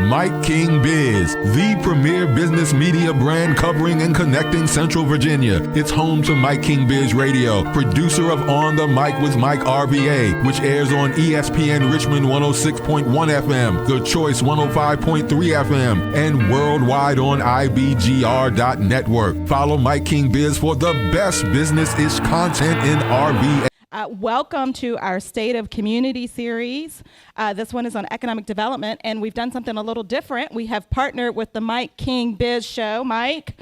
Mike King Biz, the premier business media brand covering and connecting Central Virginia. It's home to Mike King Biz Radio, producer of On the Mic with Mike RVA, which airs on ESPN Richmond 106.1 FM, The Choice 105.3 FM, and worldwide on IBGR.network. Follow Mike King Biz for the best business-ish content in RV. Welcome to our State of Community series. This one is on economic development, and we've done something a little different. We have partnered with the Mike King Biz Show. Mike.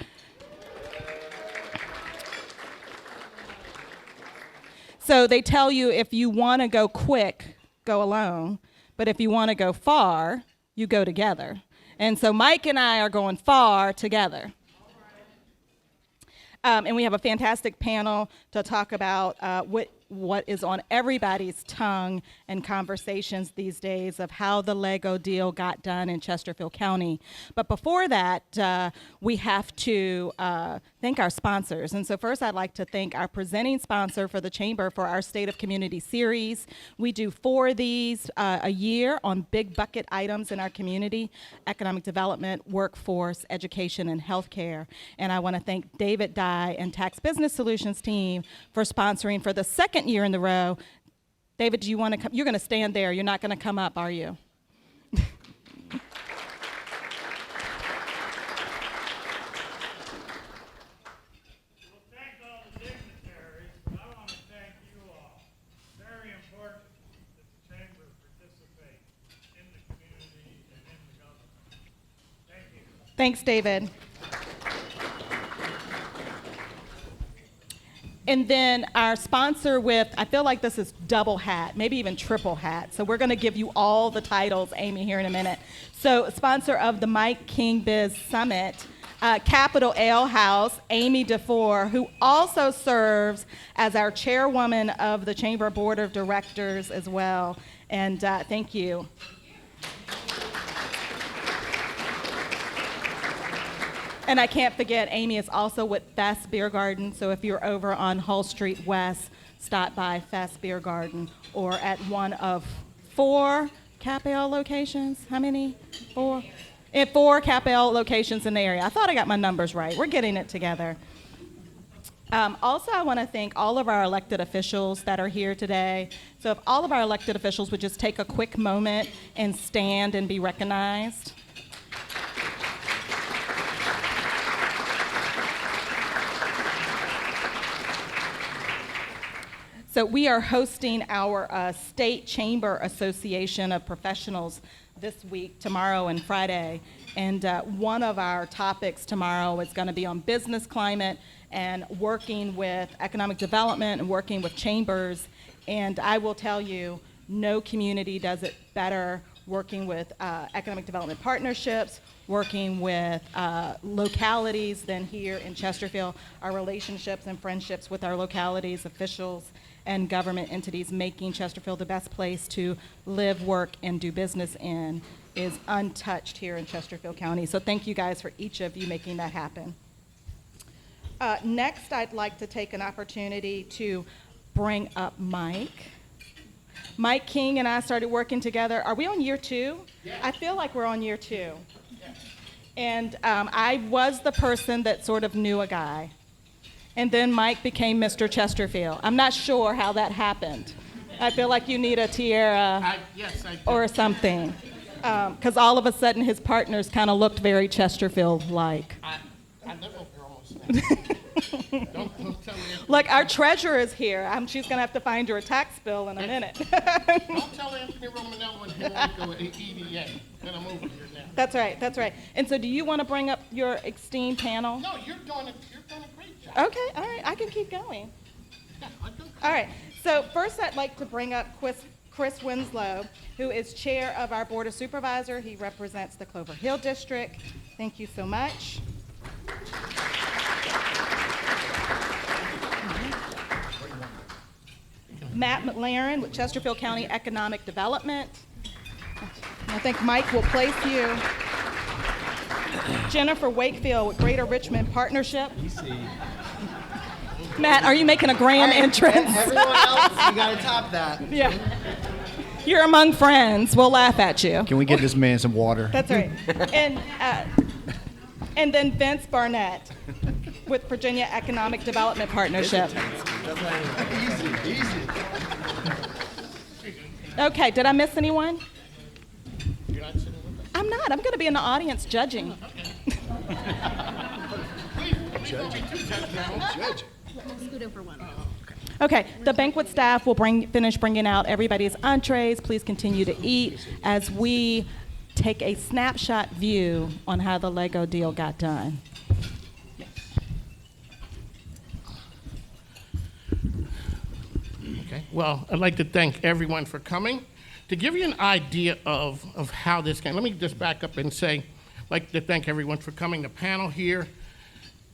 So they tell you if you want to go quick, go alone. But if you want to go far, you go together. And so Mike and I are going far together. And we have a fantastic panel to talk about what is on everybody's tongue and conversations these days of how the Lego deal got done in Chesterfield County. But before that, we have to thank our sponsors. And so first, I'd like to thank our presenting sponsor for the Chamber for our State of Community series. We do 4 of these a year on big bucket items in our community: economic development, workforce, education, and healthcare. And I want to thank David Dye and Tax Business Solutions team for sponsoring for the second year in the row. David, do you want to come? You're going to stand there. You're not going to come up, are you? Thanks, David. And then our sponsor with, I feel like this is double hat, maybe even triple hat. So we're going to give you all the titles, Amy, here in a minute. So sponsor of the Mike King Biz Summit, Capital Ale House, Amy DeFore, who also serves as our chairwoman of the Chamber Board of Directors as well. And thank you. And I can't forget, Amy is also with Fast Beer Garden. So if you're over on Hull Street West, stop by Fast Beer Garden, or at one of 4 Cap-Ale locations. How many? 4? 4 Cap-Ale locations in the area. I thought I got my numbers right. We're getting it together. Also, I want to thank all of our elected officials that are here today. So if all of our elected officials would just take a quick moment and stand and be recognized. So we are hosting our State Chamber Association of Professionals this week, tomorrow and Friday. And one of our topics tomorrow is going to be on business climate and working with economic development and working with chambers. And I will tell you, no community does it better working with economic development partnerships, working with localities than here in Chesterfield. Our relationships and friendships with our localities, officials, and government entities making Chesterfield the best place to live, work, and do business in is untouched here in Chesterfield County. So thank you guys for each of you making that happen. Next, I'd like to take an opportunity to bring up Mike. Mike King and I started working together. Are we on year 2? Yeah. I feel like we're on year 2. Yeah. And I was the person that sort of knew a guy. And then Mike became Mr. Chesterfield. I'm not sure how that happened. I feel like you need a tiara or something. Because all of a sudden his partners kind of looked very Chesterfield-like. I live up here almost now. Don't tell me. Look, our treasurer is here. She's going to have to find her a tax bill in a minute. Don't tell Anthony Romanello and him to go to EDA. And I'm over here now. That's right, that's right. And so do you want to bring up your esteemed panel? No, you're doing a great job. Okay, all right, I can keep going. Yeah, I do. All right, so first I'd like to bring up Chris Winslow, who is chair of our Board of Supervisors. He represents the Clover Hill District. Thank you so much. Matt McLaren with Chesterfield County Economic Development. I think Mike will place you. Jennifer Wakefield with Greater Richmond Partnership. Matt, are you making a grand entrance? Everyone else, you got to top that. Yeah. You're among friends. We'll laugh at you. Can we get this man some water? That's right. And then Vince Barnett with Virginia Economic Development Partnership. Easy. Okay, did I miss anyone? You're not sitting with us? I'm not. I'm going to be in the audience judging. Scoot over one. Okay, the banquet staff will finish bringing out everybody's entrees. Please continue to eat as we take a snapshot view on how the Lego deal got done. Okay. Well, I'd like to thank everyone for coming. To give you an idea of how this came, let me just back up and say, I'd like to thank everyone for coming. The panel here,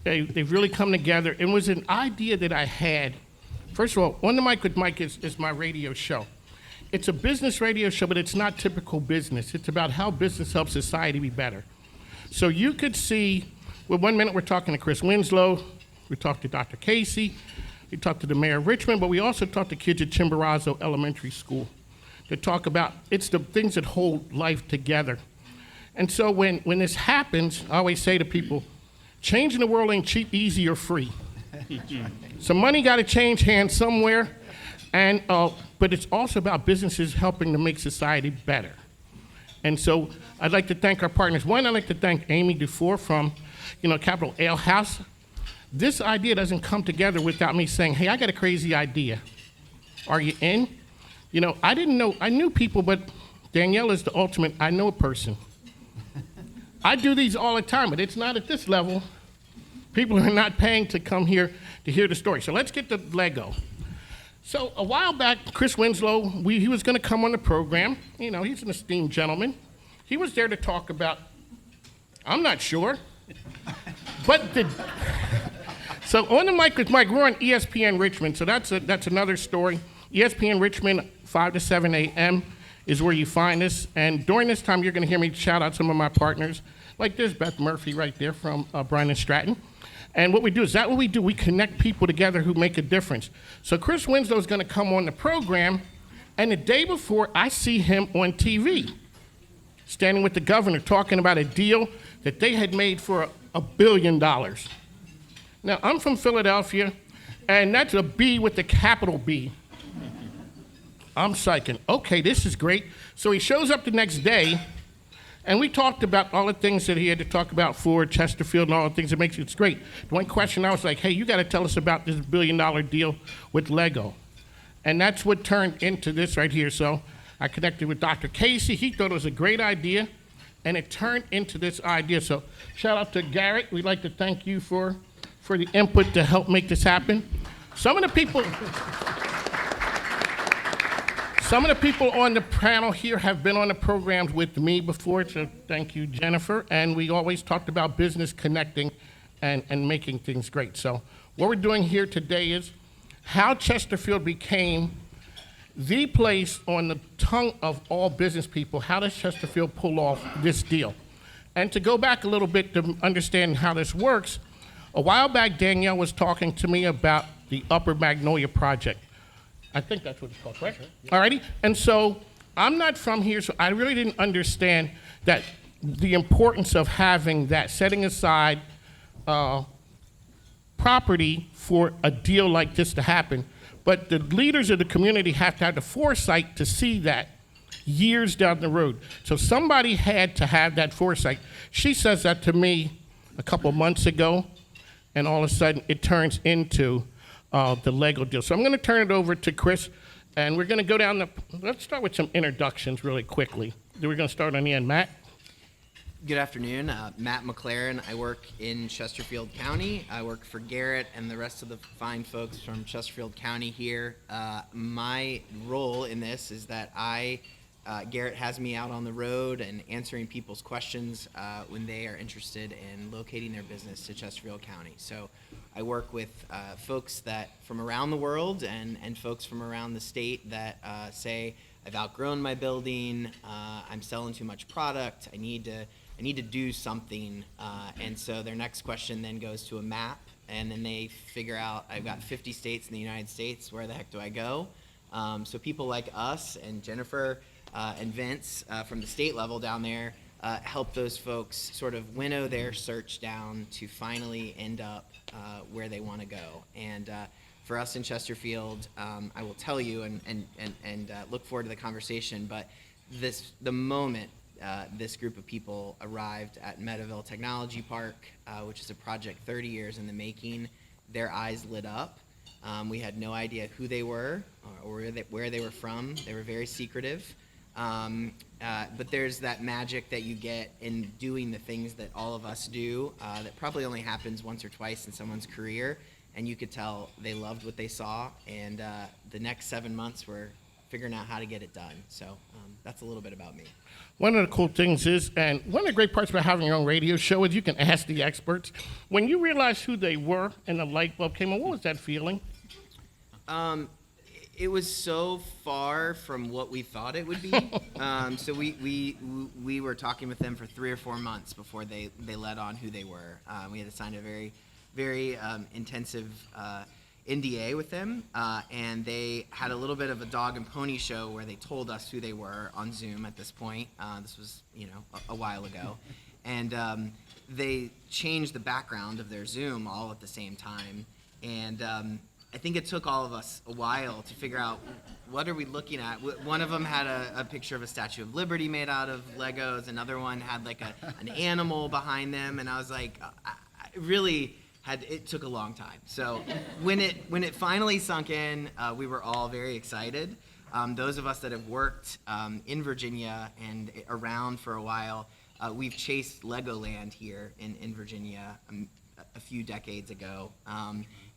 they've really come together. It was an idea that I had. First of all, On the Mic with Mike is my radio show. It's a business radio show, but it's not typical business. It's about how business helps society be better. So you could see, well, 1 minute we're talking to Chris Winslow, we talked to Dr. Casey, we talked to the mayor of Richmond, but we also talked to kids at Chimborazo Elementary School to talk about, it's the things that hold life together. And so when this happens, I always say to people, changing the world ain't cheap, easy, or free. Some money got to change hands somewhere, and but it's also about businesses helping to make society better. And so I'd like to thank our partners. One, I'd like to thank Amy Dufour from, Capital Ale House. This idea doesn't come together without me saying, hey, I got a crazy idea. Are you in? I didn't know, I knew people, but Danielle is the ultimate, I know a person. I do these all the time, but it's not at this level. People are not paying to come here to hear the story. So let's get to Lego. So a while back, Chris Winslow, he was going to come on the program. He's an esteemed gentleman. He was there to talk about, I'm not sure, but so On the Mic with Mike, we're on ESPN Richmond, so that's another story. ESPN Richmond, 5 to 7 a.m. is where you find us. And during this time, you're going to hear me shout out some of my partners. Like there's Beth Murphy right there from Bryan and Stratton. And what we do is that what we do, we connect people together who make a difference. So Chris Winslow is going to come on the program, and the day before, I see him on TV, standing with the governor talking about a deal that they had made for $1 billion. Now, I'm from Philadelphia, and that's a B with the capital B. I'm psyching, okay, this is great. So he shows up the next day, and we talked about all the things that he had to talk about for Chesterfield and all the things that makes it great. The one question I was like, hey, you got to tell us about this $1 billion deal with Lego. And that's what turned into this right here. So I connected with Dr. Casey. He thought it was a great idea, and it turned into this idea. So shout out to Garrett. We'd like to thank you for the input to help make this happen. Some of the people on the panel here have been on the programs with me before, so thank you, Jennifer. And we always talked about business connecting and making things great. So what we're doing here today is how Chesterfield became the place on the tongue of all business people. How does Chesterfield pull off this deal? And to go back a little bit to understand how this works, a while back, Danielle was talking to me about the Upper Magnolia Project. I think that's what it's called, right? All righty. And so I'm not from here, so I really didn't understand that the importance of having that, setting aside property for a deal like this to happen. But the leaders of the community have to have the foresight to see that years down the road. So somebody had to have that foresight. She says that to me a couple months ago, and all of a sudden it turns into the Lego deal. So I'm going to turn it over to Chris, and we're going to go down let's start with some introductions really quickly. Then we're going to start on the end. Matt? Good afternoon. Matt McLaren. I work in Chesterfield County. I work for Garrett and the rest of the fine folks from Chesterfield County here. My role in this is that Garrett has me out on the road and answering people's questions when they are interested in locating their business to Chesterfield County. So I work with folks that from around the world and folks from around the state that say, I've outgrown my building, I'm selling too much product, I need to do something. And so their next question then goes to a map, and then they figure out, I've got 50 states in the United States, where the heck do I go? So people like us and Jennifer and Vince from the state level down there help those folks sort of winnow their search down to finally end up where they want to go. And for us in Chesterfield, I will tell you and look forward to the conversation, but the moment this group of people arrived at Meadowville Technology Park, which is a project 30 years in the making, their eyes lit up. We had no idea who they were or where they were from. They were very secretive. But there's that magic that you get in doing the things that all of us do that probably only happens once or twice in someone's career. And you could tell they loved what they saw. And the next 7 months were figuring out how to get it done. So that's a little bit about me. One of the cool things is, and one of the great parts about having your own radio show is you can ask the experts. When you realized who they were and the light bulb came on, what was that feeling? It was so far from what we thought it would be. So we were talking with them for 3 or 4 months before they let on who they were. We had to sign a very, very intensive NDA with them, and they had a little bit of a dog and pony show where they told us who they were on Zoom at this point. This was, a while ago. And they changed the background of their Zoom all at the same time. And I think it took all of us a while to figure out what are we looking at. One of them had a picture of a Statue of Liberty made out of Legos. Another one had like an animal behind them. And I was like, it took a long time. So when it finally sunk in, we were all very excited. Those of us that have worked in Virginia and around for a while, we've chased Legoland here in Virginia a few decades ago.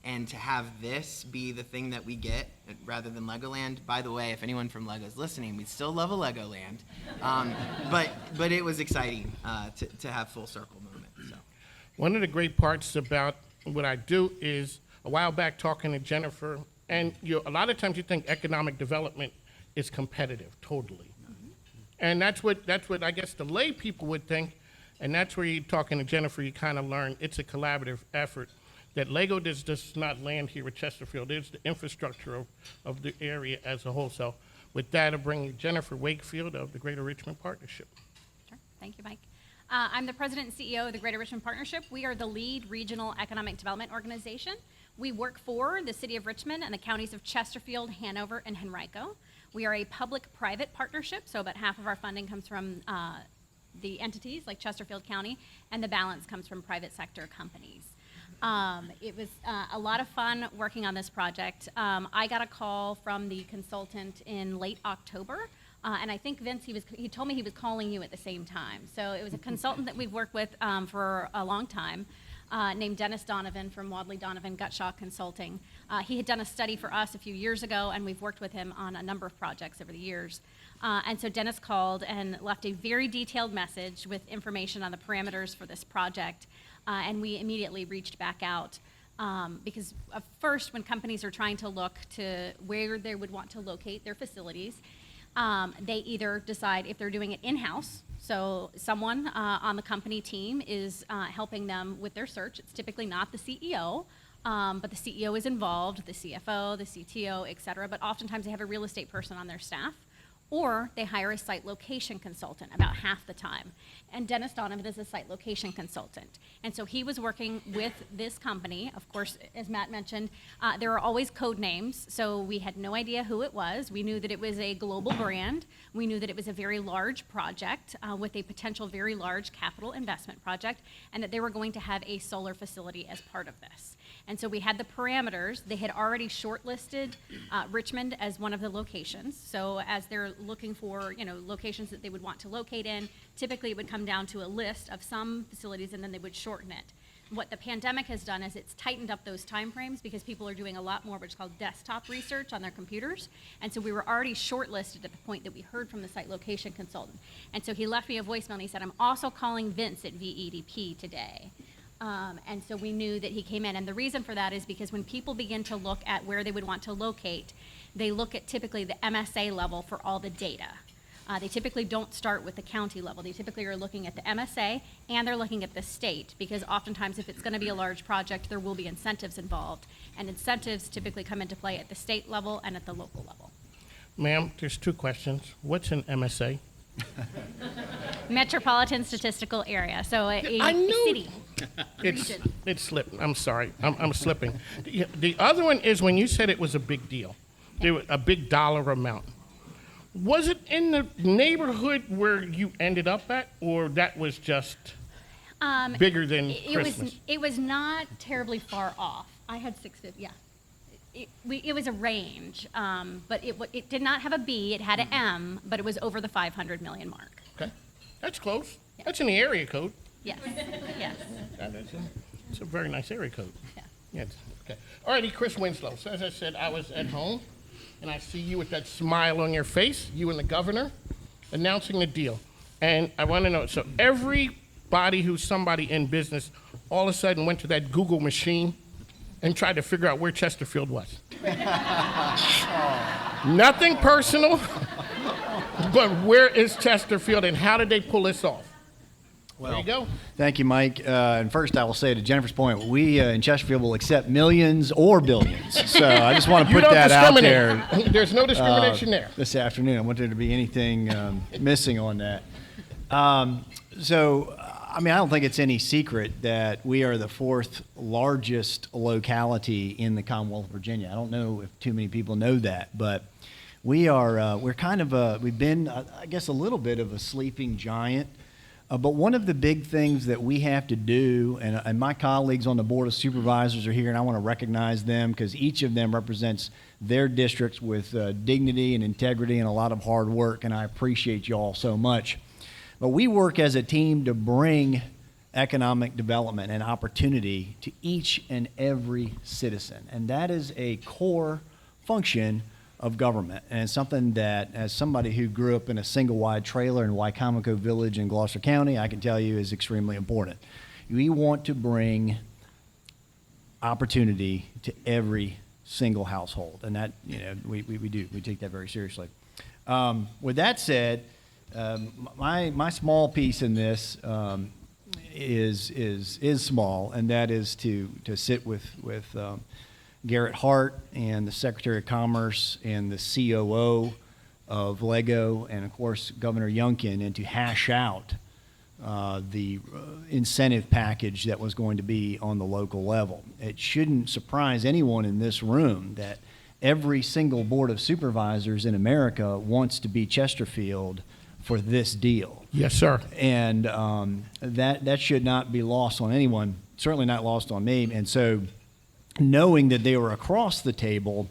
And to have this be the thing that we get rather than Legoland, by the way, if anyone from Lego's listening, we still love a Legoland. But it was exciting to have full circle moment. So. One of the great parts about what I do is, a while back talking to Jennifer, and a lot of times you think economic development is competitive, totally. Mm-hmm. And that's what I guess the lay people would think, and that's where you're talking to Jennifer, you kind of learn it's a collaborative effort. That Lego does not land here at Chesterfield. It's the infrastructure of the area as a whole. So with that, I bring Jennifer Wakefield of the Greater Richmond Partnership. Sure. Thank you, Mike. I'm the president and CEO of the Greater Richmond Partnership. We are the lead regional economic development organization. We work for the city of Richmond and the counties of Chesterfield, Hanover, and Henrico. We are a public-private partnership, so about half of our funding comes from the entities like Chesterfield County, and the balance comes from private sector companies. It was a lot of fun working on this project. I got a call from the consultant in late October, and I think Vince, he told me he was calling you at the same time. So it was a consultant that we've worked with for a long time, named Dennis Donovan from Wadley Donovan Gutshaw Consulting. He had done a study for us a few years ago, and we've worked with him on a number of projects over the years. And so Dennis called and left a very detailed message with information on the parameters for this project. And we immediately reached back out because first, when companies are trying to look to where they would want to locate their facilities, they either decide if they're doing it in-house, so someone on the company team is helping them with their search. It's typically not the CEO, but the CEO is involved, the CFO, the CTO, et cetera, but oftentimes they have a real estate person on their staff. Or they hire a site location consultant about half the time. And Dennis Donovan is a site location consultant. And so he was working with this company. Of course, as Matt mentioned, there are always code names, so we had no idea who it was. We knew that it was a global brand. We knew that it was a very large project with a potential very large capital investment project, and that they were going to have a solar facility as part of this. And so we had the parameters. They had already shortlisted Richmond as one of the locations. So as they're looking for, locations that they would want to locate in, typically it would come down to a list of some facilities, and then they would shorten it. What the pandemic has done is it's tightened up those timeframes because people are doing a lot more what's called desktop research on their computers. And so we were already shortlisted at the point that we heard from the site location consultant. And so he left me a voicemail and he said, I'm also calling Vince at VEDP today. And so we knew that he came in. And the reason for that is because when people begin to look at where they would want to locate, they look at typically the MSA level for all the data. They typically don't start with the county level. They typically are looking at the MSA and they're looking at the state, because oftentimes if it's going to be a large project, there will be incentives involved. And incentives typically come into play at the state level and at the local level. Ma'am, there's two questions. What's an MSA? Metropolitan Statistical Area, so a knew city. It's slipping. I'm sorry. I'm slipping. The other one is when you said it was a big deal, a big dollar amount. Was it in the neighborhood where you ended up at, or that was just bigger than Christmas? It was not terribly far off. I had 650. Yeah. It was a range, but it did not have a B. It had an M, but it was over the 500 million mark. Okay, that's close. Yeah. That's in the area code. Yes, yes. It's a very nice area code. Yeah. Yes. Okay. All righty, Chris Winslow. So as I said, I was at home, and I see you with that smile on your face, you and the governor, announcing the deal. And I want to know, so everybody who's somebody in business all of a sudden went to that Google machine and tried to figure out where Chesterfield was. Nothing personal, but where is Chesterfield and how did they pull this off? Well, there you go. Thank you, Mike. And first, I will say to Jennifer's point, we in Chesterfield will accept millions or billions. So I just want to put that out there. There's no discrimination there. This afternoon, I want there to be anything missing on that. I don't think it's any secret that we are the fourth largest locality in the Commonwealth of Virginia. I don't know if too many people know that, but we've been, I guess, a little bit of a sleeping giant. But one of the big things that we have to do, and my colleagues on the Board of Supervisors are here, and I want to recognize them because each of them represents their districts with dignity and integrity and a lot of hard work, and I appreciate you all so much. But we work as a team to bring economic development and opportunity to each and every citizen. And that is a core function of government. And it's something that, as somebody who grew up in a single-wide trailer in Wycomico Village in Gloucester County, I can tell you is extremely important. We want to bring opportunity to every single household. And that, we do. We take that very seriously. With that said, my small piece in this is small, and that is to sit with Garrett Hart and the Secretary of Commerce and the COO of Lego, and of course Governor Youngkin, and to hash out the incentive package that was going to be on the local level. It shouldn't surprise anyone in this room that every single Board of Supervisors in America wants to be Chesterfield for this deal. Yes, sir. And that should not be lost on anyone, certainly not lost on me. And so knowing that they were across the table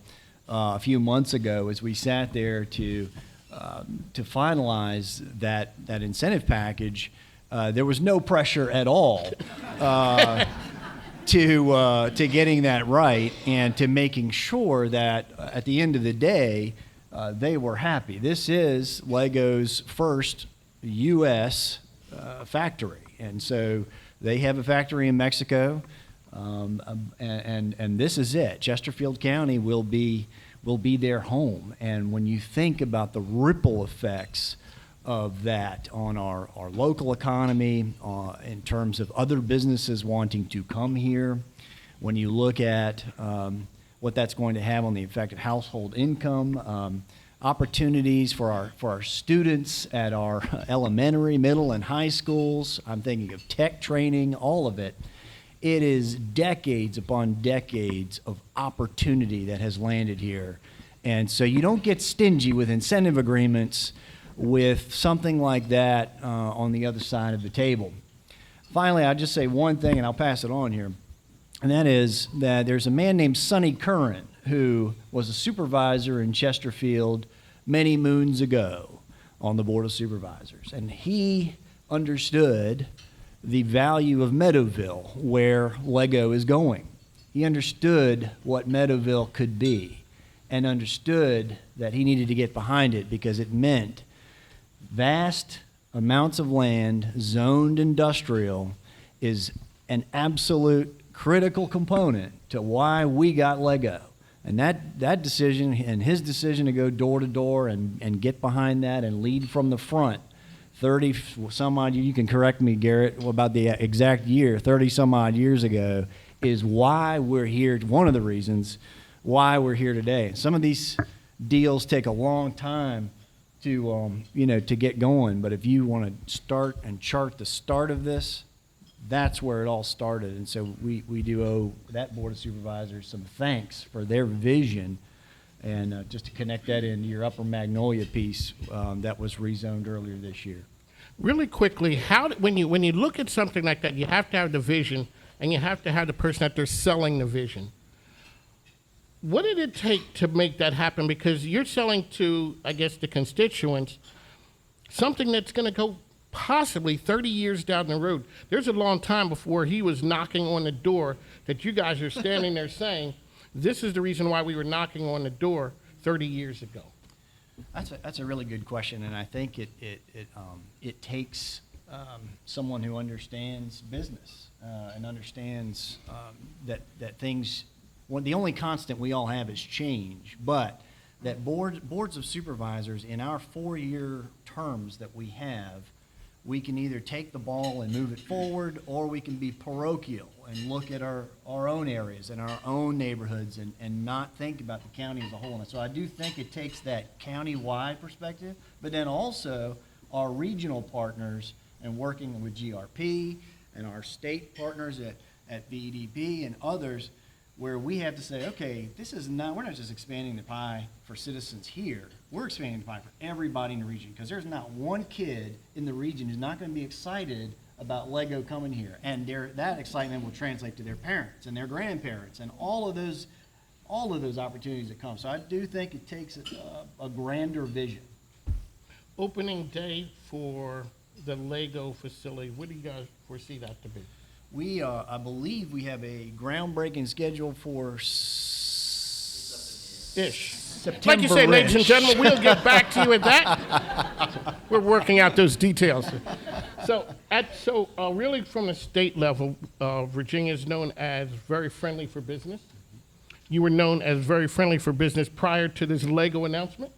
a few months ago as we sat there to finalize that incentive package, there was no pressure at all to getting that right and to making sure that at the end of the day, they were happy. This is Lego's first U.S. Factory, and so they have a factory in Mexico, and this is it. Chesterfield County will be their home, and when you think about the ripple effects of that on our local economy, in terms of other businesses wanting to come here, when you look at what that's going to have on the effective household income, opportunities for our students at our elementary, middle, and high schools. I'm thinking of tech training, all of it. It is decades upon decades of opportunity that has landed here. And so you don't get stingy with incentive agreements with something like that on the other side of the table. Finally, I'll just say one thing, and I'll pass it on here. And that is that there's a man named Sonny Curran who was a supervisor in Chesterfield many moons ago on the Board of Supervisors. And he understood the value of Meadowville, where Lego is going. He understood what Meadowville could be and understood that he needed to get behind it because it meant vast amounts of land zoned industrial is an absolute critical component to why we got Lego. And that decision and his decision to go door to door and get behind that and lead from the front 30 some odd, you can correct me, Garrett, about the exact year, 30 some odd years ago, is why we're here, one of the reasons why we're here today. Some of these deals take a long time to to get going. But if you want to start and chart the start of this, that's where it all started. And so we do owe that Board of Supervisors some thanks for their vision. And just to connect that into your Upper Magnolia piece that was rezoned earlier this year. Really quickly, when you look at something like that, you have to have the vision, and you have to have the person that they're selling the vision. What did it take to make that happen? Because you're selling to, I guess, the constituents something that's going to go possibly 30 years down the road. There's a long time before he was knocking on the door that you guys are standing there saying, this is the reason why we were knocking on the door 30 years ago. That's a really good question, and I think it takes someone who understands business and understands that things. Well, the only constant we all have is change, but that boards of supervisors in our 4-year terms that we have, we can either take the ball and move it forward, or we can be parochial and look at our own areas and our own neighborhoods and not think about the county as a whole. And so I do think it takes that county-wide perspective, but then also our regional partners and working with GRP and our state partners at VEDP and others, where we have to say, okay, we're not just expanding the pie for citizens here. We're expanding the pie for everybody in the region, because there's not one kid in the region who's not going to be excited about Lego coming here. And that excitement will translate to their parents and their grandparents and all of those opportunities that come. So I do think it takes a grander vision. Opening day for the Lego facility, what do you guys foresee that to be? I believe we have a groundbreaking schedule for September. Like you say, ladies and gentlemen, we'll get back to you with that. We're working out those details. So really from the state level, Virginia is known as very friendly for business. You were known as very friendly for business prior to this Lego announcement.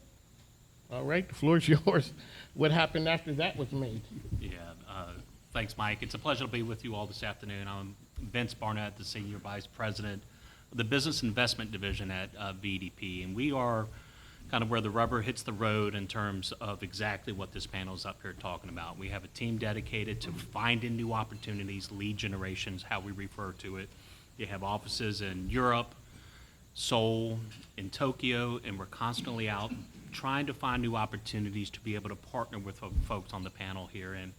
All right, the floor is yours. What happened after that was made? Yeah, thanks, Mike. It's a pleasure to be with you all this afternoon. I'm Vince Barnett, the Senior Vice President of the Business Investment Division at VEDP, and we are kind of where the rubber hits the road in terms of exactly what this panel is up here talking about. We have a team dedicated to finding new opportunities, lead generations, how we refer to it. You have offices in Europe, Seoul, in Tokyo, and we're constantly out trying to find new opportunities to be able to partner with folks on the panel here. And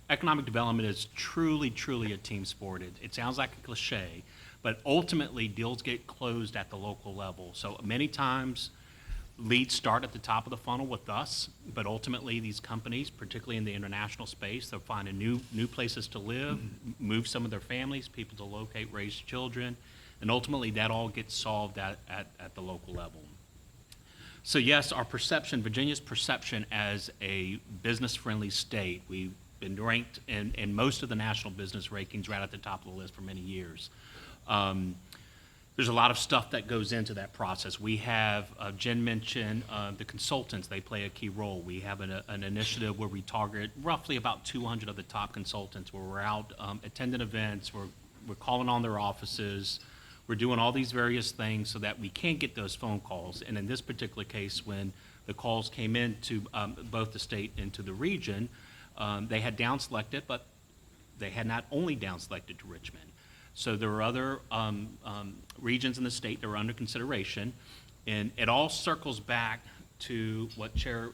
economic development is truly, truly a team sport. It sounds like a cliche, but ultimately deals get closed at the local level. So many times leads start at the top of the funnel with us, but ultimately these companies, particularly in the international space, they're finding new places to live, move some of their families, people to locate, raise children, and ultimately that all gets solved at the local level. So yes, our perception, Virginia's perception as a business-friendly state, we've been ranked in most of the national business rankings right at the top of the list for many years. There's a lot of stuff that goes into that process. We have, Jen mentioned the consultants, they play a key role. We have an initiative where we target roughly about 200 of the top consultants, where we're out attending events, we're calling on their offices, we're doing all these various things so that we can get those phone calls. And in this particular case, when the calls came into both the state and to the region, they had down selected, but they had not only down selected to Richmond. So there were other regions in the state that were under consideration, and it all circles back to what Chair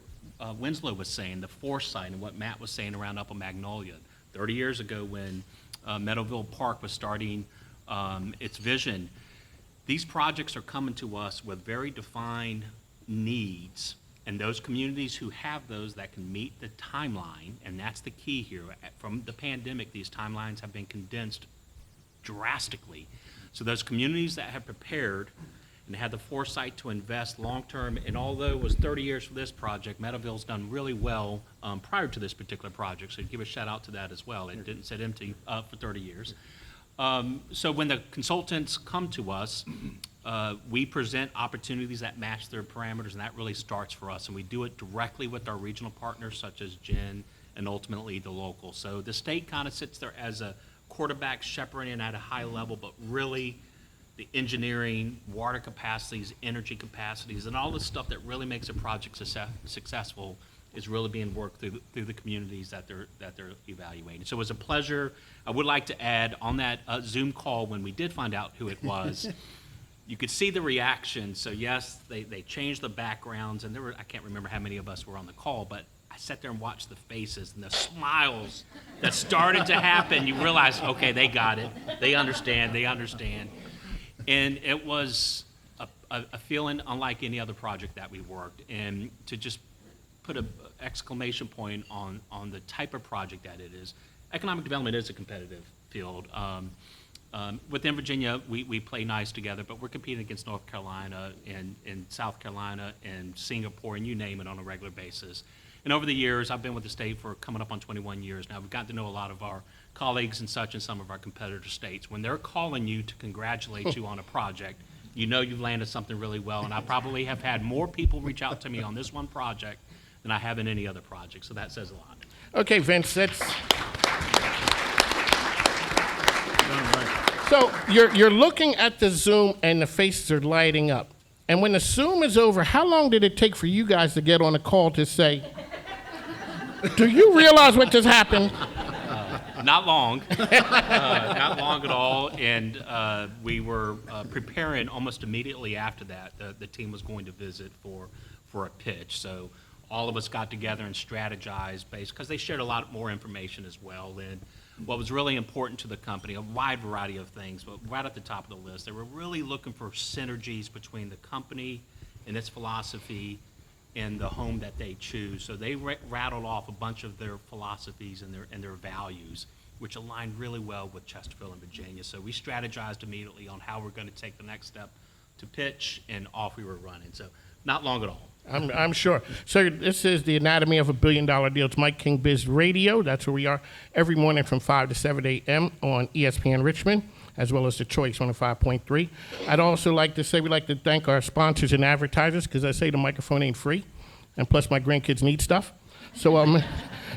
Winslow was saying, the foresight, and what Matt was saying around Upper Magnolia. 30 years ago when Meadowville Park was starting its vision, these projects are coming to us with very defined needs, and those communities who have those that can meet the timeline, and that's the key here. From the pandemic, these timelines have been condensed drastically. So those communities that have prepared and had the foresight to invest long-term, and although it was 30 years for this project, Meadowville's done really well prior to this particular project, so give a shout out to that as well. It didn't sit empty for 30 years. So when the consultants come to us, we present opportunities that match their parameters, and that really starts for us. And we do it directly with our regional partners, such as Jen, and ultimately the local. So the state kind of sits there as a quarterback shepherding at a high level, but really the engineering, water capacities, energy capacities, and all the stuff that really makes a project successful is really being worked through the communities that they're evaluating. So it was a pleasure. I would like to add on that Zoom call when we did find out who it was, you could see the reaction. So yes, they changed the backgrounds, and I can't remember how many of us were on the call, but I sat there and watched the faces and the smiles that started to happen. You realize, okay, they got it. They understand. And it was a feeling unlike any other project that we worked. And to just put an exclamation point on the type of project that it is, economic development is a competitive field. Within Virginia, we play nice together, but we're competing against North Carolina and South Carolina and Singapore, and you name it, on a regular basis. And over the years, I've been with the state for coming up on 21 years now. We've gotten to know a lot of our colleagues and such in some of our competitor states. When they're calling you to congratulate you on a project, you know you've landed something really well. And I probably have had more people reach out to me on this one project than I have in any other project. So that says a lot. Okay, Vince, So you're looking at the Zoom and the faces are lighting up. And when the Zoom is over, how long did it take for you guys to get on a call to say, do you realize what just happened? Not long. Not long at all. And we were preparing almost immediately after that. The team was going to visit for a pitch. So all of us got together and strategized because they shared a lot more information as well. And what was really important to the company, a wide variety of things, but right at the top of the list, they were really looking for synergies between the company and its philosophy and the home that they choose. So they rattled off a bunch of their philosophies and their values, which aligned really well with Chesterfield and Virginia. So we strategized immediately on how we're going to take the next step to pitch, and off we were running. So not long at all. I'm sure. So this is the Anatomy of a $1 Billion Deal. It's Mike King Biz Radio. That's where we are every morning from 5 to 7 a.m. on ESPN Richmond, as well as The Choice 105.3. I'd also like to say we'd like to thank our sponsors and advertisers, because I say the microphone ain't free, and plus my grandkids need stuff. So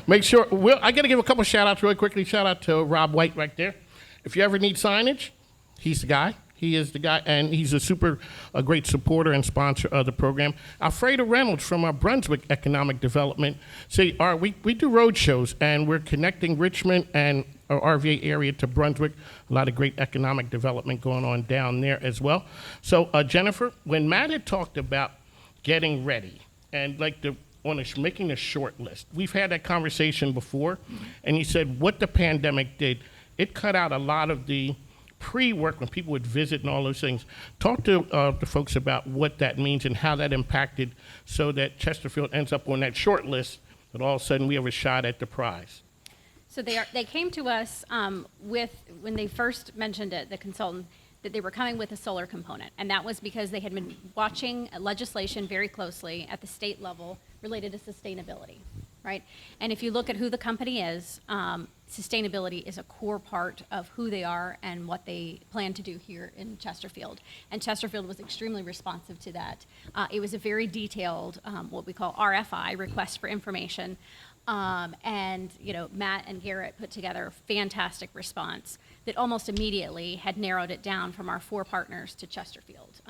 make sure. I got to give a couple shout-outs really quickly. Shout-out to Rob White right there. If you ever need signage, he's the guy. He is the guy, and he's a great supporter and sponsor of the program. Alfredo Reynolds from our Brunswick Economic Development. See, we do road shows, and we're connecting Richmond and our RVA area to Brunswick. A lot of great economic development going on down there as well. So, Jennifer, when Matt had talked about getting ready and making a short list, we've had that conversation before, and he said what the pandemic did, it cut out a lot of the pre-work when people would visit and all those things. Talk to the folks about what that means and how that impacted so that Chesterfield ends up on that short list, but all of a sudden we have a shot at the prize. So they came to us when they first mentioned it, the consultant, that they were coming with a solar component. And that was because they had been watching legislation very closely at the state level related to sustainability, right? And if you look at who the company is, sustainability is a core part of who they are and what they plan to do here in Chesterfield. And Chesterfield was extremely responsive to that. It was a very detailed, what we call RFI, request for information. And Matt and Garrett put together a fantastic response that almost immediately had narrowed it down from our 4 partners to Chesterfield.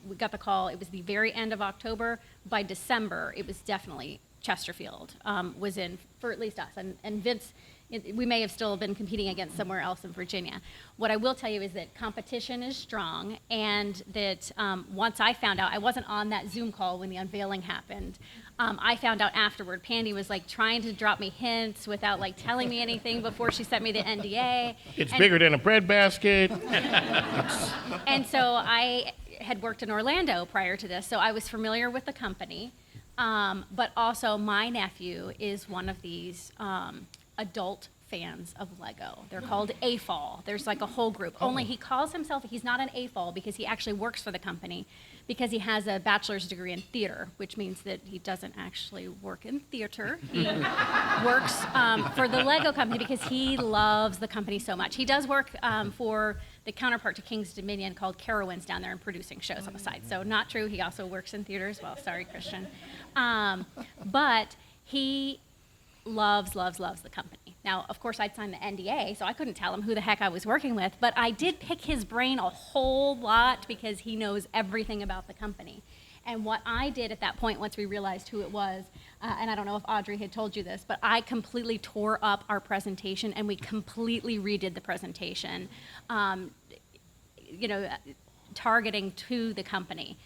We got the call, it was the very end of October. By December, it was definitely Chesterfield was in for at least us. And Vince, we may have still been competing against somewhere else in Virginia. What I will tell you is that competition is strong, and that once I found out, I wasn't on that Zoom call when the unveiling happened. I found out afterward. Pandy was trying to drop me hints without telling me anything before she sent me the NDA. It's bigger than a breadbasket. And so I had worked in Orlando prior to this, so I was familiar with the company. But also my nephew is one of these adult fans of Lego. They're called AFOL. There's a whole group. Only he calls himself, he's not an AFOL because he actually works for the company, because he has a bachelor's degree in theater, which means that he doesn't actually work in theater. He works for the Lego company because he loves the company so much. He does work for the counterpart to King's Dominion called Carowinds down there and producing shows on the side. So not true, he also works in theater as well. Sorry, Christian. But he loves the company. Now, of course, I'd signed the NDA, so I couldn't tell him who the heck I was working with, but I did pick his brain a whole lot because he knows everything about the company. And what I did at that point, once we realized who it was, and I don't know if Audrey had told you this, but I completely tore up our presentation and we completely redid the presentation, targeting to the company.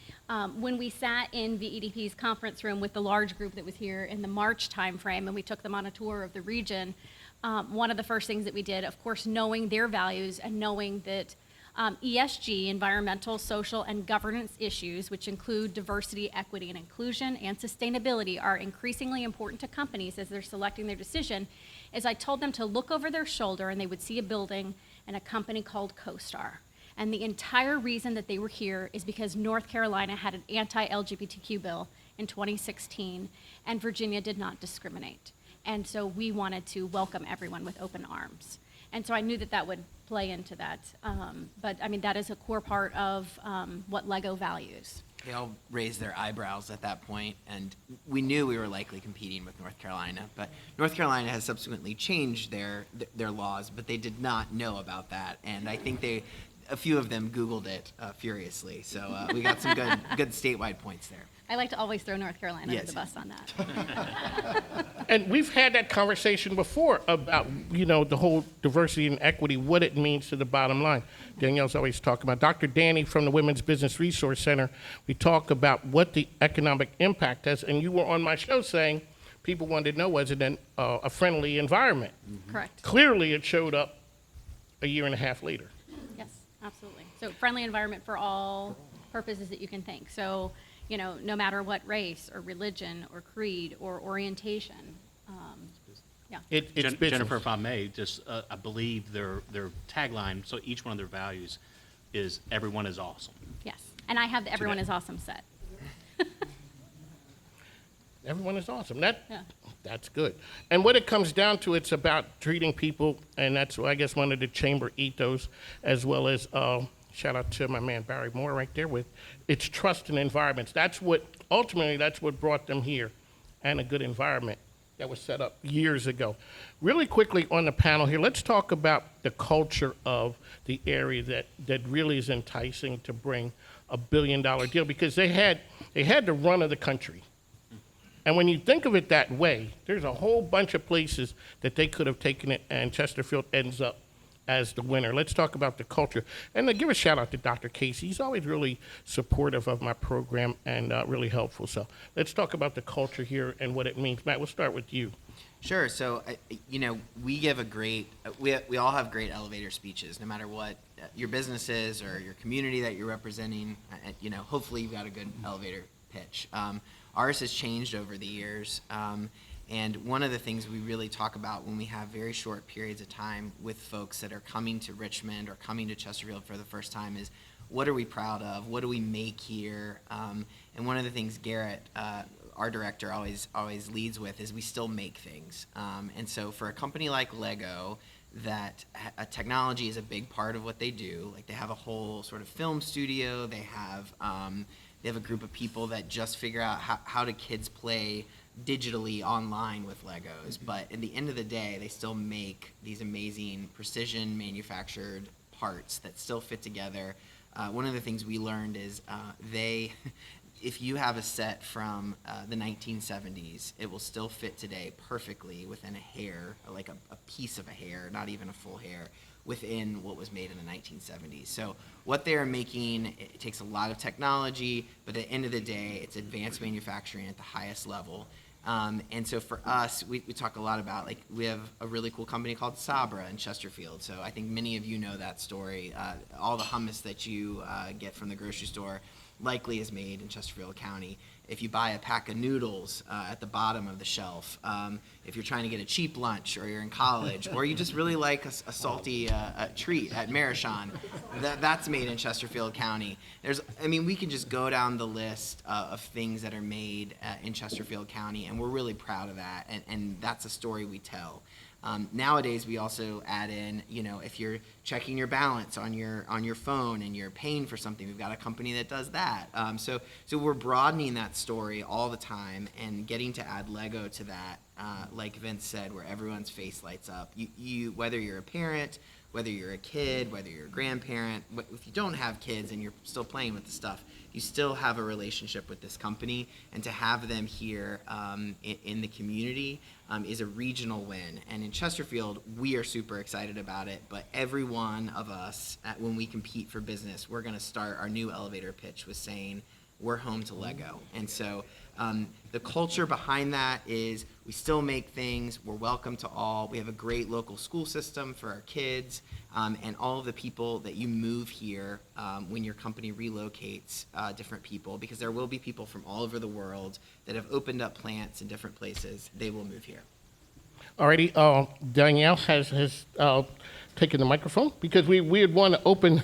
When we sat in VEDP's conference room with the large group that was here in the March timeframe and we took them on a tour of the region, one of the first things that we did, of course, knowing their values and knowing that ESG, environmental, social, and governance issues, which include diversity, equity, and inclusion, and sustainability, are increasingly important to companies as they're selecting their decision, is I told them to look over their shoulder and they would see a building and a company called CoStar. And the entire reason that they were here is because North Carolina had an anti-LGBTQ bill in 2016, and Virginia did not discriminate. And so we wanted to welcome everyone with open arms. And so I knew that that would play into that. But I mean, that is a core part of what LEGO values. They all raised their eyebrows at that point, and we knew we were likely competing with North Carolina. But North Carolina has subsequently changed their laws, but they did not know about that. And I think a few of them Googled it furiously. So we got some good statewide points there. I like to always throw North Carolina Yes. under the bus on that. And we've had that conversation before about, the whole diversity and equity, what it means to the bottom line. Danielle's always talking about. Dr. Danny from the Women's Business Resource Center, we talk about what the economic impact is. And you were on my show saying people wanted to know, was it a friendly environment? Correct. Clearly, it showed up a year and a half later. Yes, absolutely. So friendly environment for all purposes that you can think. So, no matter what race or religion or creed or orientation. Yeah. It's business. Jennifer, if I may, just I believe their tagline, so each one of their values is everyone is awesome. Yes. And I have the everyone is awesome set. Everyone is awesome. Yeah. That's good. And what it comes down to, it's about treating people, and that's, I guess, one of the chamber ethos, as well as shout out to my man Barry Moore right there with it's trust in environments. That's what brought them here, and a good environment that was set up years ago. Really quickly on the panel here, let's talk about the culture of the area that really is enticing to bring $1 billion deal, because they had the run of the country. And when you think of it that way, there's a whole bunch of places that they could have taken it, and Chesterfield ends up as the winner. Let's talk about the culture. And give a shout out to Dr. Casey. He's always really supportive of my program and really helpful. So let's talk about the culture here and what it means. Matt, we'll start with you. Sure. So, we give we all have great elevator speeches, no matter what your business is or your community that you're representing. Hopefully you've got a good elevator pitch. Ours has changed over the years. And one of the things we really talk about when we have very short periods of time with folks that are coming to Richmond or coming to Chesterfield for the first time is, what are we proud of? What do we make here? And one of the things Garrett, our director, always leads with is we still make things. And so for a company like LEGO, that technology is a big part of what they do. Like, they have a whole sort of film studio. They have a group of people that just figure out how do kids play digitally online with Legos, but at the end of the day, they still make these amazing precision manufactured parts that still fit together. One of the things we learned is if you have a set from the 1970s, it will still fit today perfectly within a hair, like a piece of a hair, not even a full hair, within what was made in the 1970s. So what they're making, it takes a lot of technology, but at the end of the day, it's advanced manufacturing at the highest level. And so for us, we talk a lot about, we have a really cool company called Sabra in Chesterfield. So I think many of you know that story. All the hummus that you get from the grocery store likely is made in Chesterfield County. If you buy a pack of noodles at the bottom of the shelf, if you're trying to get a cheap lunch, or you're in college, or you just really like a salty treat at Marichon, that's made in Chesterfield County. We can just go down the list of things that are made in Chesterfield County, and we're really proud of that, and that's a story we tell. Nowadays, we also add in, if you're checking your balance on your phone and you're paying for something, we've got a company that does that. So we're broadening that story all the time and getting to add LEGO to that like Vince said, where everyone's face lights up. You whether you're a parent, whether you're a kid, whether you're a grandparent, if you don't have kids and you're still playing with the stuff, you still have a relationship with this company, and to have them here in the community is a regional win. And in Chesterfield, we are super excited about it, but every one of us, when we compete for business, we're gonna start our new elevator pitch with saying, we're home to Lego. And so the culture behind that is we still make things, we're welcome to all, we have a great local school system for our kids, and all of the people that you move here when your company relocates different people, because there will be people from all over the world that have opened up plants in different places, they will move here. Alrighty, Danielle has taken the microphone because we would want to open.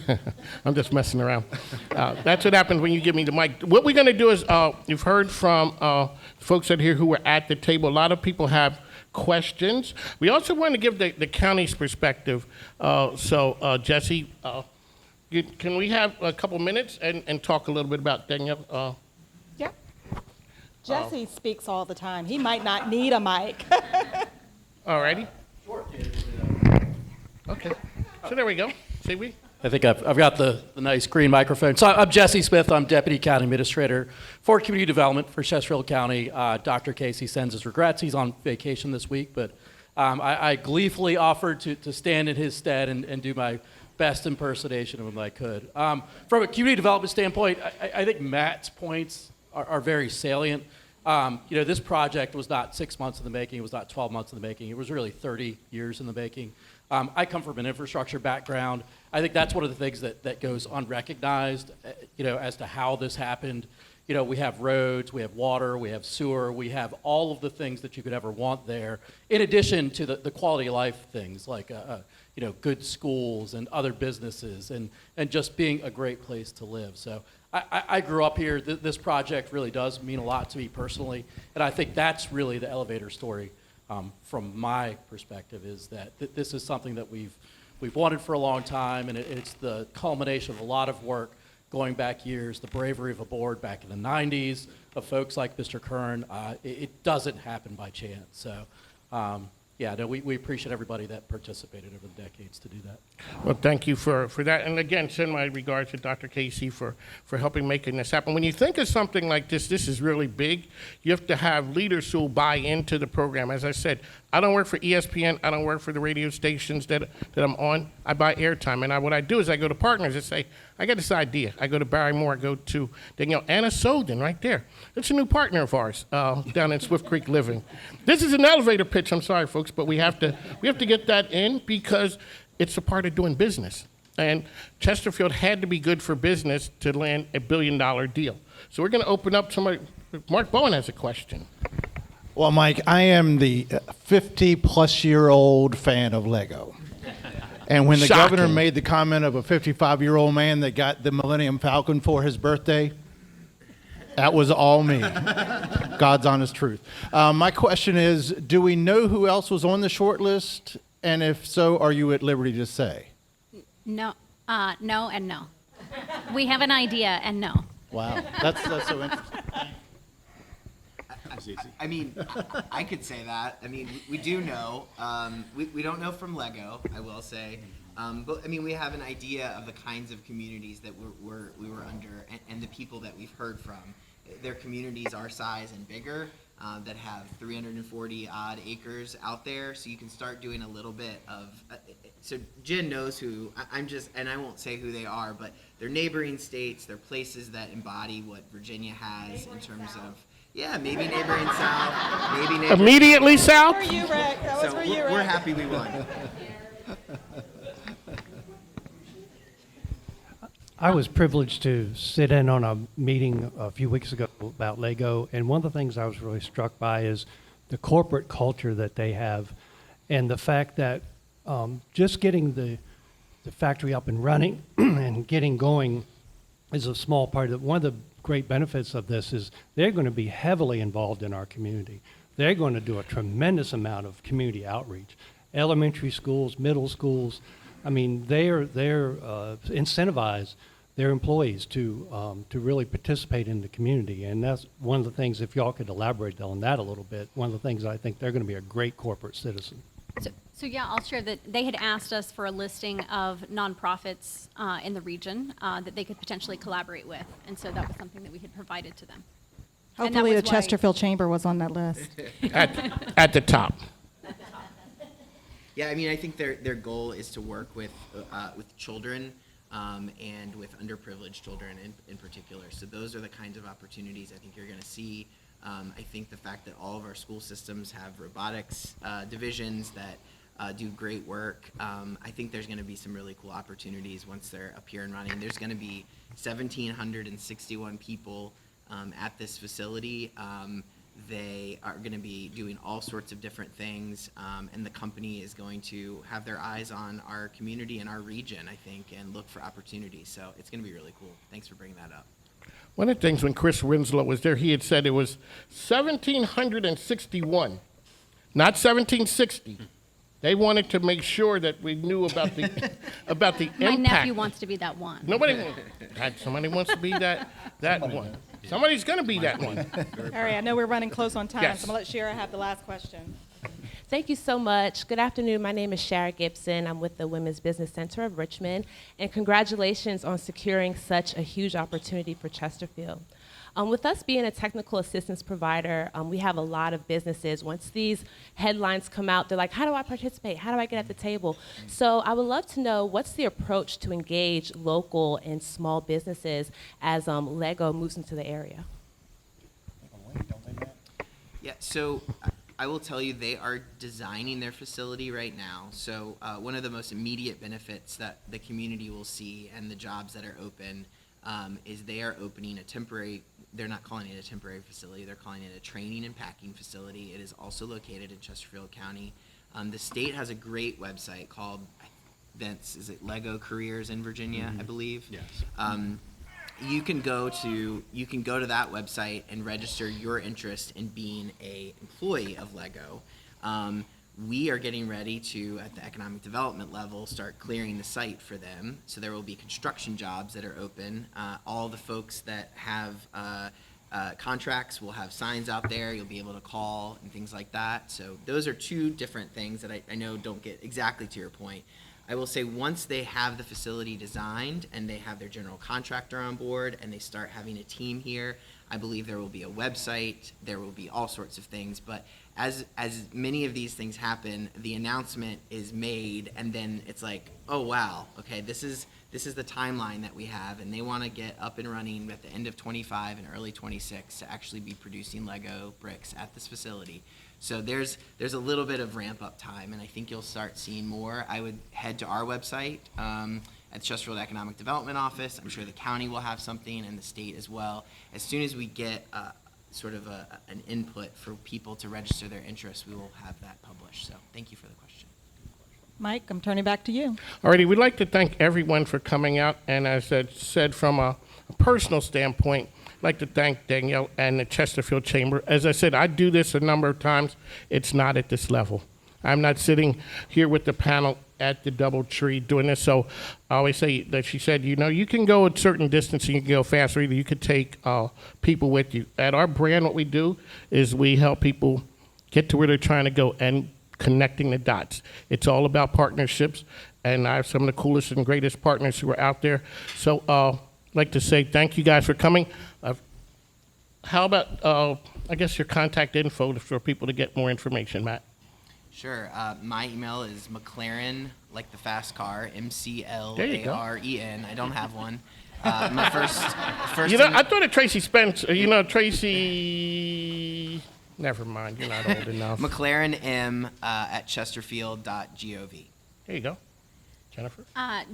I'm just messing around. That's what happens when you give me the mic. What we're going to do is, you've heard from folks out here who were at the table. A lot of people have questions. We also want to give the county's perspective. So, Jesse, can we have a couple minutes and talk a little bit about Danielle? Yeah. Jesse speaks all the time. He might not need a mic. Alrighty. Okay. So there we go. See we? I think I've got the nice green microphone. So I'm Jesse Smith. I'm Deputy County Administrator for Community Development for Chesterfield County. Dr. Casey sends his regrets. He's on vacation this week, but I gleefully offered to stand in his stead and do my best impersonation of him I could. From a community development standpoint, I think Matt's points are very salient. This project was not 6 months in the making. It was not 12 months in the making. It was really 30 years in the making. I come from an infrastructure background. I think that's one of the things that goes unrecognized, as to how this happened. We have roads, we have water, we have sewer, we have all of the things that you could ever want there, in addition to the quality of life things like, good schools and other businesses and just being a great place to live. So I grew up here. This project really does mean a lot to me personally, and I think that's really the elevator story. From my perspective, is that this is something that we've wanted for a long time, and it's the culmination of a lot of work going back years, the bravery of a board back in the 90s, of folks like Mr. Kern. It doesn't happen by chance. So, we appreciate everybody that participated over the decades to do that. Well, thank you for that. And again, send my regards to Dr. Casey for helping making this happen. When you think of something like this is really big. You have to have leaders who buy into the program. As I said, I don't work for ESPN. I don't work for the radio stations that I'm on. I buy airtime. And what I do is I go to partners and say, I got this idea. I go to Barry Moore. I go to Danielle. Anna Solden right there. It's a new partner of ours down in Swift Creek Living. This is an elevator pitch. I'm sorry, folks, but we have to get that in because it's a part of doing business. And Chesterfield had to be good for business to land $1 billion deal. So we're going to open up somebody. Mark Bowen has a question. Well, Mike, I am the 50-plus-year-old fan of Lego. And when the Shocking. governor made the comment of a 55-year-old man that got the Millennium Falcon for his birthday, that was all me. God's honest truth. My question is, do we know who else was on the short list? And if so, are you at liberty to say? No, no, and no. We have an idea, and no. Wow, that's so interesting. I mean, I could say that. I mean, we do know. We don't know from Lego, I will say. But I mean, we have an idea of the kinds of communities that we were under, and the people that we've heard from. They're communities our size and bigger that have 340 odd acres out there. So you can start doing a little bit of. So Jen knows who and I won't say who they are, but they're neighboring states. They're places that embody what Virginia has in terms of. Yeah, maybe neighboring south, maybe neighboring Immediately south? For you, Rick. That was So for you, Rick. we're happy we won. I was privileged to sit in on a meeting a few weeks ago about Lego, and one of the things I was really struck by is the corporate culture that they have, and the fact that just getting the factory up and running and getting going is a small part of it. One of the great benefits of this is they're going to be heavily involved in our community. They're going to do a tremendous amount of community outreach. Elementary schools, middle schools, I mean, they're incentivized their employees to really participate in the community. And that's one of the things, if y'all could elaborate on that a little bit, one of the things I think they're going to be a great corporate citizen. So yeah, I'll share that they had asked us for a listing of nonprofits in the region that they could potentially collaborate with, and so that was something that we had provided to them. And that Hopefully was the why- Chesterfield Chamber was on that list. At the top. Yeah, I mean, I think their goal is to work with children and with underprivileged children in particular. So those are the kinds of opportunities I think you're going to see. I think the fact that all of our school systems have robotics divisions that do great work, I think there's going to be some really cool opportunities once they're up here and running. There's going to be 1,761 people at this facility. They are going to be doing all sorts of different things, and the company is going to have their eyes on our community and our region, I think, and look for opportunities. So it's going to be really cool. Thanks for bringing that up. One of the things when Chris Winslow was there, he had said it was 1,761, not 1,760. They wanted to make sure that we knew about the impact. My nephew wants to be that one. Somebody wants to be that one. Somebody's going to be that one. All right, I know we're running close on time, Yes. so I'm going to let Shira have the last question. Thank you so much. Good afternoon. My name is Shara Gibson. I'm with the Women's Business Center of Richmond. And congratulations on securing such a huge opportunity for Chesterfield. With us being a technical assistance provider, we have a lot of businesses. Once these headlines come out, they're like, how do I participate? How do I get at the table? So I would love to know, what's the approach to engage local and small businesses as LEGO moves into the area? Yeah, so I will tell you, they are designing their facility right now. So one of the most immediate benefits that the community will see and the jobs that are open is they are opening a temporary, they're not calling it a temporary facility, they're calling it a training and packing facility. It is also located in Chesterfield County. The state has a great website called, Vince, is it Lego Careers in Virginia, I believe? Yes. You can go to that website and register your interest in being a employee of Lego. We are getting ready to, at the economic development level, start clearing the site for them. So there will be construction jobs that are open. All the folks that have contracts will have signs out there. You'll be able to call and things like that. So those are two different things that I know don't get exactly to your point. I will say, once they have the facility designed and they have their general contractor on board and they start having a team here, I believe there will be a website, there will be all sorts of things. But as many of these things happen, the announcement is made and then it's like, oh wow, okay, this is the timeline that we have, and they want to get up and running at the end of 25 and early 26 to actually be producing Lego bricks at this facility. So there's a little bit of ramp up time, and I think you'll start seeing more. I would head to our website at Chesterfield Economic Development Office. I'm sure the county will have something, and the state as well. As soon as we get sort of an input for people to register their interest, we will have that published. So thank you for the question. Mike, I'm turning back to you. Alrighty, we'd like to thank everyone for coming out, and as I said, from a personal standpoint, I'd like to thank Danielle and the Chesterfield Chamber. As I said, I do this a number of times. It's not at this level. I'm not sitting here with the panel at the DoubleTree doing this. So I always say that she said, you know, you can go a certain distance and you can go faster. Either you could take people with you. At our brand, what we do is we help people get to where they're trying to go and connecting the dots. It's all about partnerships, and I have some of the coolest and greatest partners who are out there. So I'd like to say thank you guys for coming. How about, I guess, your contact info for people to get more information, Matt? Sure. My email is McLaren, like the fast car, MCLAREN. I don't have one. My first. You know, I thought of Tracy Spence. You know, Tracy. Never mind. You're not old enough. McLaren M at chesterfield.gov. There you go. Jennifer?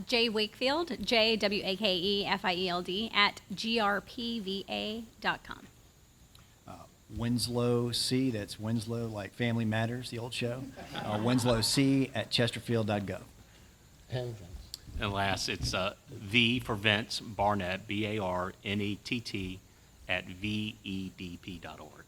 J Wakefield, JWAKEFIELD at grpva.com. Winslow C, that's Winslow, like Family Matters, the old show. Winslow C at chesterfield.gov. And And last, it's V for Vince Barnett, BARNETT at VEDP.org.